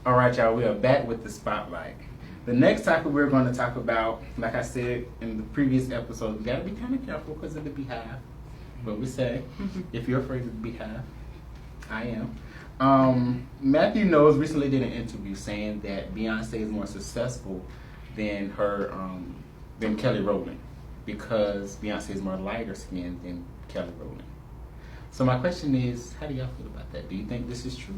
All right, y'all, we are back with the spotlight. The next topic we're going to talk about, like I said in the previous episode, we got to be kind of careful because of the beehive. What we say, if you're afraid of the beehive, I am. Matthew Knowles recently did an interview saying that Beyonce is more successful than than Kelly Rowland because Beyonce is more lighter skinned than Kelly Rowland. So my question is, how do y'all feel about that? Do you think this is true?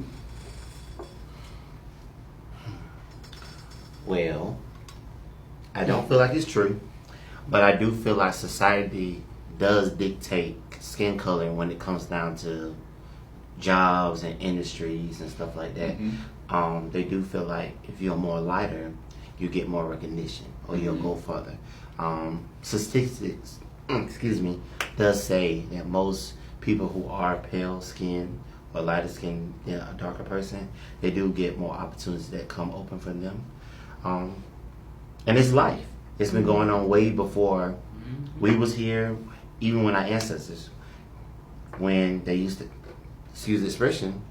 Well, I don't feel like it's true, but I do feel like society does dictate skin color when it comes down to jobs and industries and stuff like that. Mm-hmm. They do feel like if you're more lighter, you get more recognition or you'll go further. Statistics, does say that most people who are pale skin or lighter skin than a darker person, they do get more opportunities that come open for them. And it's life. It's been going on way before we was here, even when our ancestors, when they used to, excuse the expression,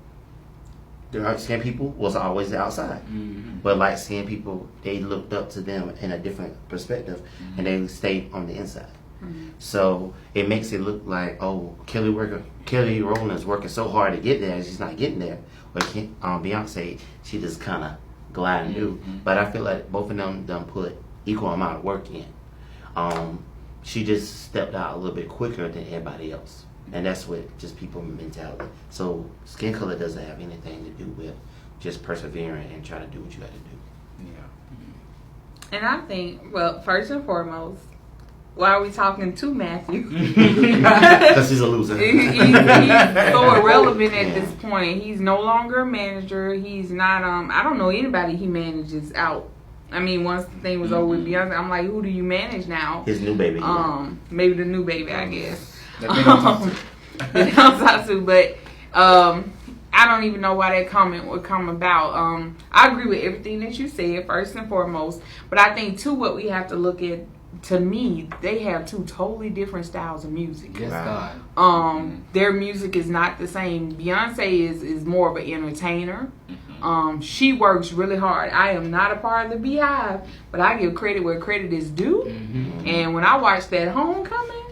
the dark skinned people was always outside. Mm-hmm. But light skinned people, they looked up to them in a different perspective, and they stayed on the inside. Mm-hmm. So it makes it look like, oh, Kelly Rowland's working so hard to get there, and she's not getting there. But Beyonce, she just kind of gliding through. But I feel like both of them done put equal amount of work in. She just stepped out a little bit quicker than everybody else. And that's what just people mentality. So skin color doesn't have anything to do with just persevering and trying to do what you got to do. Yeah. And I think, well, first and foremost, why are we talking to Matthew? Because he's a loser. He's so irrelevant at this point. He's no longer a manager. He's not, I don't know anybody he manages out. I mean, once the thing was over with Beyonce, I'm like, who do you manage now? His new baby. Maybe the new baby, I guess. That they don't talk to. But I don't even know why that comment would come about. I agree with everything that you said, first and foremost. But I think, too, what we have to look at, to me, they have two totally different styles of music. Yes, God. Their music is not the same. Beyonce is more of an entertainer. She works really hard. I am not a part of the Beehive, but I give credit where credit is due. And when I watched that Homecoming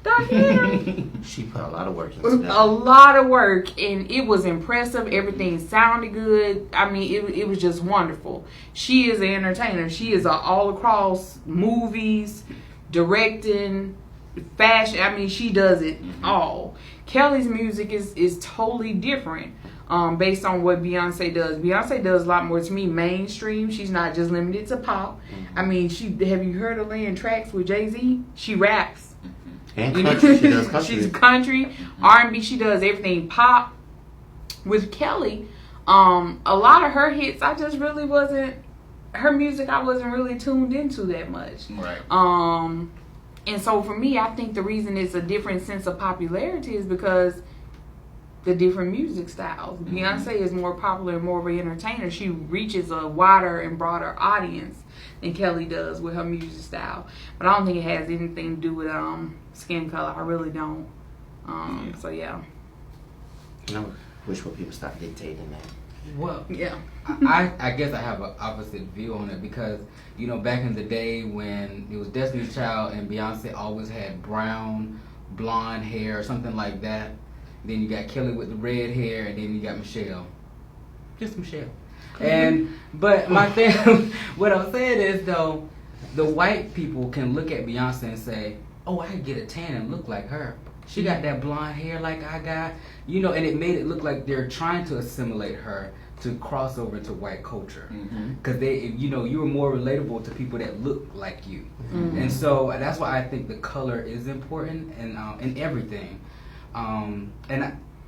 documentary, she put a lot of work into that. A lot of work, and it was impressive. Everything sounded good. I mean, it was just wonderful. She is an entertainer. She is all across movies, directing, fashion. I mean, she does it all. Kelly's music is totally different. Based on what Beyonce does. Beyonce does a lot more, to me, mainstream. She's not just limited to pop. I mean, have you heard her laying tracks with Jay-Z? She raps. And country. She does country. She's country, R&B. She does everything pop. With Kelly, a lot of her hits, I just really wasn't, her music I wasn't really tuned into that much. Right. And so for me, I think the reason it's a different sense of popularity is because the different music styles. Beyonce is more popular and more of an entertainer. She reaches a wider and broader audience than Kelly does with her music style. But I don't think it has anything to do with skin color. I really don't. So yeah. I wish what people stop dictating that. Well, yeah. I guess I have an opposite view on it because, you know, back in the day when it was Destiny's Child and Beyonce always had brown, blonde hair or something like that. Then you got Kelly with the red hair, and then you got Michelle. Just Michelle. But my thing, what I'm saying is, though, the white people can look at Beyonce and say, oh, I could get a tan and look like her. She got that blonde hair like I got. You know, and it made it look like they're trying to assimilate her to cross over to white culture. Because you were more relatable to people that look like you. And so that's why I think the color is important in everything.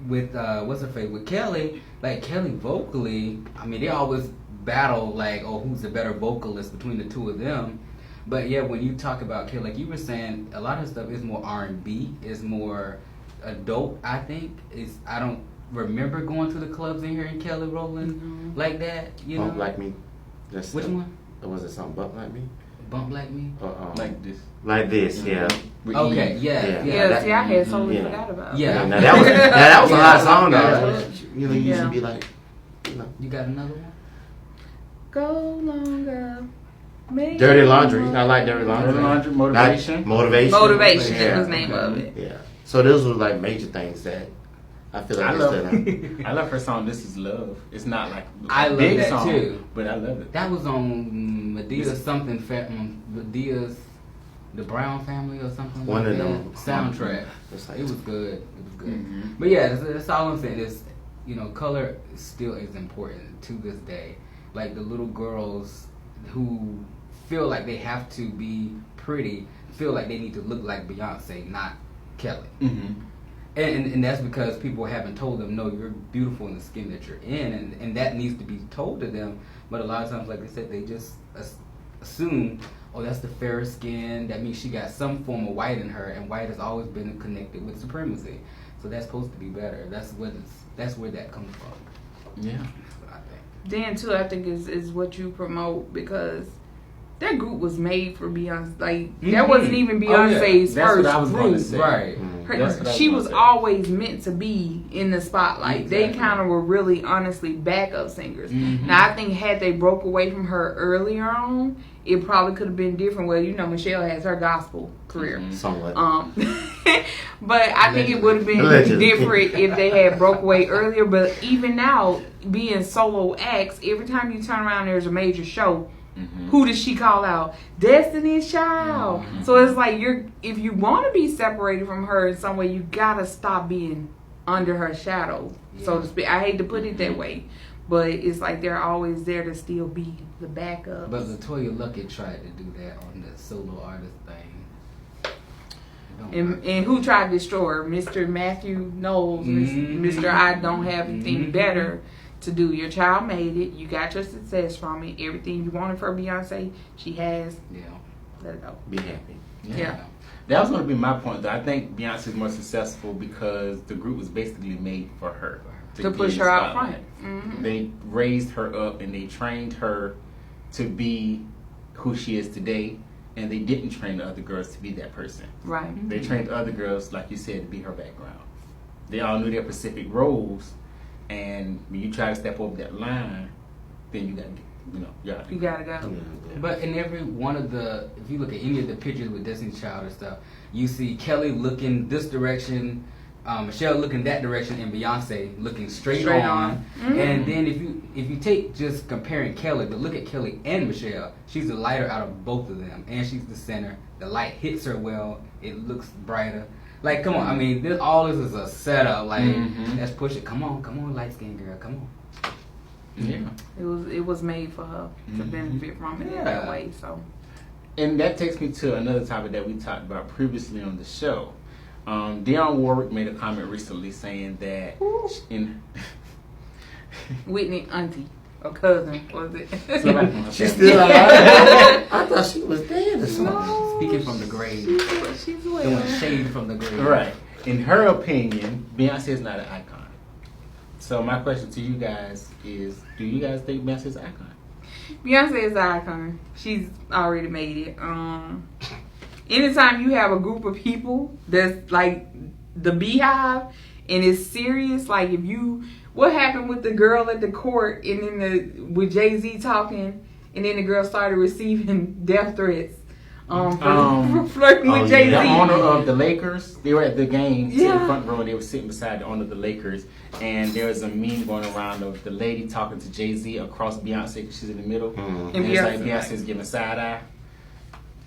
With what's her face with Kelly, like Kelly vocally, I mean they always battle like, oh, who's the better vocalist between the two of them. But yeah, when you talk about Kelly, like you were saying, a lot of stuff is more R&B, is more adult. I think I don't remember going to the clubs and hearing Kelly Rowland like that. You Bump know, Like Me. Which one? Or was it something Bump Like Me? Bump Like Me. Like this. Like this, yeah. Okay, yeah. See, I had totally forgot about. Yeah, now that was a hot song though. You know, you should be like, you know. You got another one? Go longer. Make Dirty it Laundry. longer. I like Dirty Laundry. Dirty Laundry, Motivation. Motivation. Motivation. Yeah. That was the name of it. Yeah. So those were like major things that I feel like I they love stood out. I love her song "This Is Love." It's not like I a love big that song, too. but I love it. That was on Medea's something, Medea's The Brown Family or something. One like of that. them. Soundtrack. It's like- It was good. It was good. Mhm. But yeah, that's all I'm saying is, color still is important to this day. Like the little girls who feel like they have to be pretty, feel like they need to look like Beyonce, not Kelly. Mm-hmm. And that's because people haven't told them, no, you're beautiful in the skin that you're in, and that needs to be told to them. But a lot of times, like I said, they just assume, oh, that's the fairer skin, that means she got some form of white in her, and white has always been connected with supremacy. So that's supposed to be better. That's where that comes from. Yeah. I think. Then too, I think is what you promote, because that group was made for Beyonce. Like that wasn't even Oh, yeah. Beyonce's That's what first I was going to group. say. Right. That's what I She gonna was say. always meant to be in the spotlight. They Exactly. kind of were really, honestly, backup singers. Mhm. Now, I think had they broke away from her earlier on, it probably could have been different. Well, Michelle has her gospel career. Mhm. Somewhat. But I think it would have been Allegedly. different if they had broke away earlier. But even now, being solo acts, every time you turn around, there's a major show. Mm-hmm. Who does she call out? Destiny's Child. Mhm. So it's like if you want to be separated from her in some way, you gotta stop being under her shadow, so to speak. I hate to put it that way, but it's like they're always there to still be the backup. But Latoya Luckett tried to do that on the solo artist thing. It don't work. And who tried to destroy her? Mr. Matthew Knowles, Mhm. Mr. I don't have anything Mhm. better to do. Your child made it. You got your success from it. Everything you wanted for Beyonce, she has. Yeah. Let it go. Be happy. Yeah. That was going to be my point, though. I think Beyonce's more successful because the group was basically made for her. To be push in the her out front. spotlight. Mhm. They raised her up and they trained her to be who she is today, and they didn't train the other girls to be that person. Right. They trained the other girls, like you said, to be her background. They all knew their specific roles, and when you try to step over that line, then you got to, You gotta go. But in every one of if you look at any of the pictures with Destiny's Child and stuff, you see Kelly looking this direction, Michelle looking that direction, and Beyonce looking straight on. Mhm. And then if you take just comparing Kelly, but look at Kelly and Michelle, she's the lighter out of both of them, and she's the center. The light hits her well. It looks brighter. Like, come on, I mean, all this is a setup. Like, Mhm. let's push it. Come on, light skinned girl, come on. Yeah. It was made for her to Mhm. benefit from it in Yeah. that way. So And that takes me to another topic that we talked about previously on the show. Dionne Warwick made a comment recently saying that in Whitney auntie or cousin was it? She's still alive. I thought she was dead or something. No, Speaking from the grave. She's Doing well. shade from the grave. right. In her opinion, Beyonce is not an icon. So my question to you guys is, do you guys think Beyonce is an icon? Beyonce is an icon. She's already made it. Anytime you have a group of people that's like the Beehive and it's serious, like what happened with the girl at the court and then with Jay-Z talking, and then the girl started receiving death threats for flirting with Jay-Z. The owner of the Lakers, they were at the game, sitting in the Yeah. front row, and they were sitting beside the owner of the Lakers, and there was a meme going around of the lady talking to Jay-Z across Beyonce because she's in the middle, Mhm. and it's like Beyonce. Beyonce's giving side eye.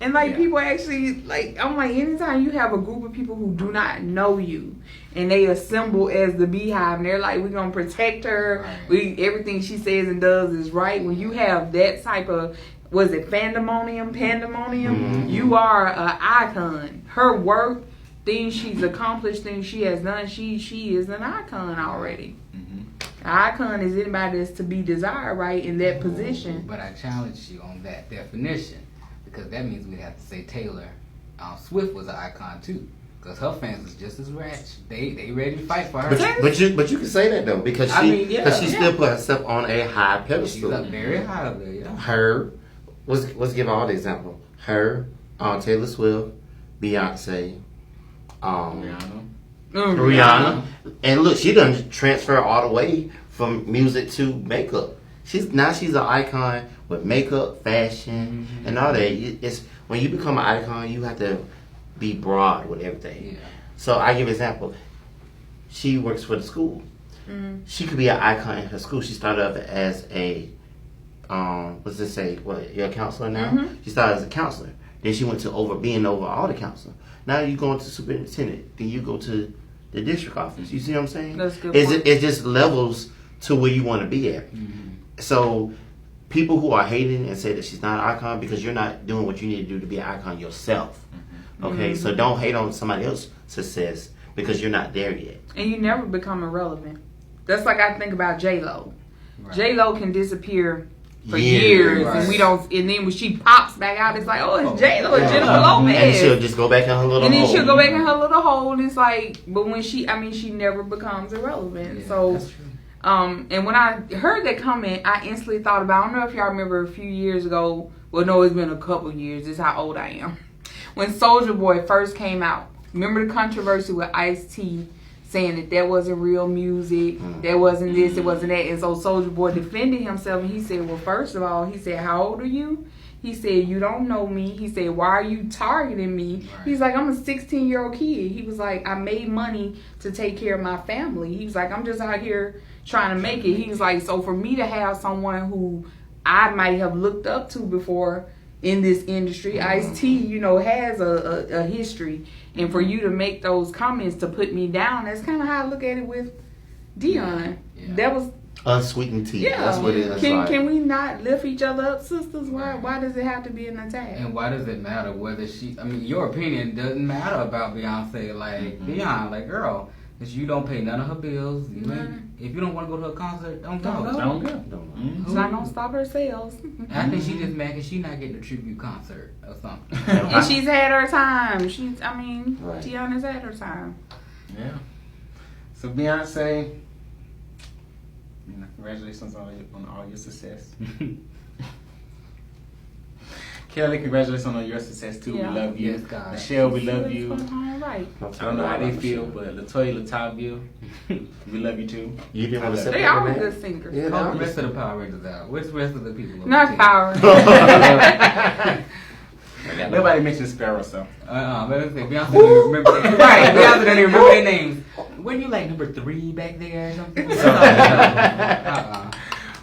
And like Yeah. people actually I'm like, anytime you have a group of people who do not know you and they assemble as the Beehive and they're like, we're gonna protect her, Right. everything she says and does is right. When you have that type of pandemonium, Mhm. you are an icon. Her work, things she's accomplished, things she has done, she is an icon already. Mm-hmm. An icon is anybody that's to be desired, right, in that position. But I challenge you on that definition, because that means we'd have to say Taylor Swift was an icon too, because her fans is just as ratchet. They ready to fight for her. But you can say that though because I mean, yeah, she still put herself on a high She's pedestal. up very high up there. Yeah. Her, let's give all the example. Her, Taylor Swift, Beyonce, Rihanna, and look, she done transfer all the way from music to makeup. She's an icon with makeup, fashion, and all that. It's when you become an icon, you have to be broad with everything. Yeah. So I give an example. She works for the school. She could be an icon in her school. She started up as a what's this say? What, you're a counselor now? She started as a counselor. Then she went to being over all the counselor. Now you go into superintendent. Then you go to the district office. You see what I'm saying? That's a good It's, point. it just levels to where you want to be at. So people who are hating and say that she's not an icon because you're not doing what you need to do to be an icon yourself. Okay, so don't hate on somebody else's success because you're not there yet. And you never become irrelevant. That's like I think about J-Lo. Right. J-Lo can disappear for Years. years, Right. and we don't. And then when she pops back out, it's like, oh, it's J-Lo, it's Jennifer Lopez. And she'll just go back in her little And then hole. she'll go back in her little hole, and it's like, but when she never becomes irrelevant. Yeah, So, that's true. and when I heard that comment, I instantly thought about, I don't know if y'all remember a few years ago, well, no, it's been a couple years, this is how old I am. When Soulja Boy first came out, remember the controversy with Ice-T saying that wasn't real music, that wasn't this, it wasn't that, and so Soulja Boy defended himself, and he said, well, first of all, he said, how old are you? He said, you don't know me. He said, why are you targeting me? Right. He's like, I'm a 16-year-old kid. He was like, I made money to take care of my family. He was like, I'm just out here trying to make it. He was like, so for me to have someone who I might have looked up to before in this industry, Ice-T, you know, has a history. And for you to make those comments to put me down, that's kind of how I look at it with Dion. Yeah. That was, Unsweetened tea. yeah. That's what it is. Can we not lift each other up, sisters? Why does it have to be an attack? And why does it matter whether she? I mean, your opinion doesn't matter about Beyonce. Like Beyonce, like girl, if you don't pay none of her bills, you ain't, if you don't want to go to a concert, don't go. Don't go. It's not gonna stop her sales. I think she just mad because she not getting a tribute concert or something. And she's had her time. Right. Tiana's had her time. Yeah. So Beyonce, congratulations on all your success. Kelly, congratulations on your success too. Yeah. We love you. Yes, God. Michelle, we love you. All right. I don't know how they feel, but Latoya, Latavia, we love you too. You didn't want to I love separate They are them, good man? singers. Yeah, Call no, the rest of the Power Rangers out. Which rest of the people? on Not the team? Power. Nobody mentioned Sparrow, so. But let's say Beyonce don't even remember their, right, Beyonce don't even remember their names. When you like number 3 back there or something?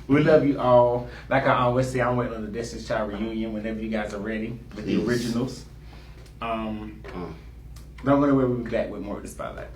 We love you all. Like I always say, I'm waiting on the Destiny's Child reunion whenever you guys are ready with the Please. originals. Don't go anywhere. We'll be back with more of the Spotlight.